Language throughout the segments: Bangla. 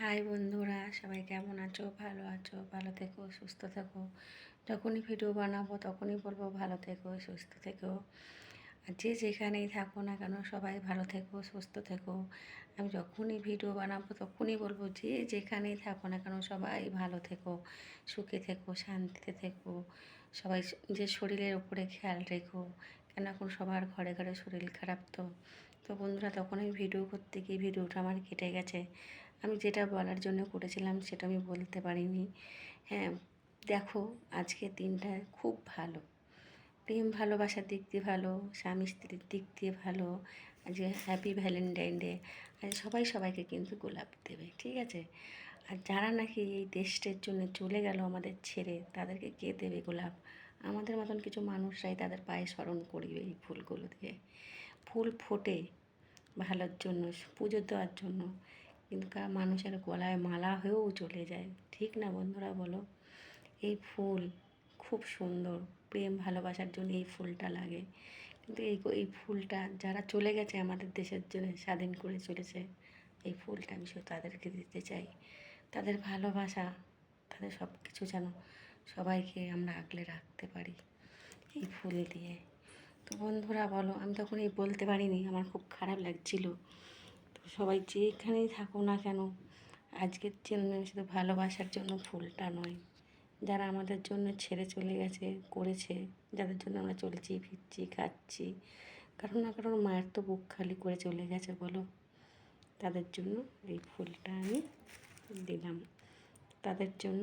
হাই বন্ধুরা, সবাই কেমন আছো? ভালো আছো? ভালো থেকো, সুস্থ থেকো। যখনই ভিডিও বানাবো তখনই বলবো ভালো থেকো, সুস্থ থেকো। আর যে যেখানেই থাকো না কেন সবাই ভালো থেকো, সুস্থ থেকো। আমি যখনই ভিডিও বানাবো তখনই বলবো যে যেখানেই থাকো না কেন সবাই ভালো থেকো, সুখে থেকো, শান্তিতে থেকো। সবাই নিজের শরীরের উপরে খেয়াল রেখো, কেন এখন সবার ঘরে ঘরে শরীর খারাপ। তো বন্ধুরা, তখন আমি ভিডিও করতে গিয়ে ভিডিওটা আমার কেটে গেছে। আমি যেটা বলার জন্য করেছিলাম সেটা আমি বলতে পারিনি। হ্যাঁ, দেখো, আজকের দিনটা খুব ভালো। প্রেম ভালোবাসার দিক দিয়ে ভালো, স্বামী স্ত্রীর দিক দিয়ে ভালো। আজকে হ্যাপি ভ্যালেন্টাইন ডে। আজ সবাই সবাইকে কিন্তু গোলাপ দেবে, ঠিক আছে? আর যারা নাকি এই দেশটার জন্য চলে গেল আমাদের ছেড়ে, তাদেরকে কে দেবে গোলাপ? আমাদের মতন কিছু মানুষরাই তাদের পায়ে স্মরণ করিবে এই ফুলগুলো দিয়ে। ফুল ফোটে ভালোর জন্য, পুজো দেওয়ার জন্য, কিন্তু মানুষের গলায় মালা হয়েও চলে যায়, ঠিক না বন্ধুরা বলো? এই ফুল খুব সুন্দর, প্রেম ভালোবাসার জন্য এই ফুলটা লাগে। কিন্তু এই ফুলটা যারা চলে গেছে আমাদের দেশের জন্য, স্বাধীন করে চলেছে, এই ফুলটা আমি শুধু তাদেরকে দিতে চাই। তাদের ভালোবাসা, তাদের সব কিছু যেন সবাইকে আমরা আগলে রাখতে পারি এই ফুল দিয়ে। তো বন্ধুরা বলো, আমি তখন এই বলতে পারিনি, আমার খুব খারাপ লাগছিল। তো সবাই যেখানেই থাকো না কেন, আজকের জন্য শুধু ভালোবাসার জন্য ফুলটা নয়, যারা আমাদের জন্য ছেড়ে চলে গেছে, করেছে, যাদের জন্য আমরা চলছি, ফিরছি, খাচ্ছি, কারণ না কারণ মায়ের তো বুক খালি করে চলে গেছে বলো, তাদের জন্য এই ফুলটা আমি দিলাম। তাদের জন্য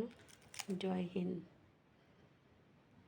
জয় হিন্দ।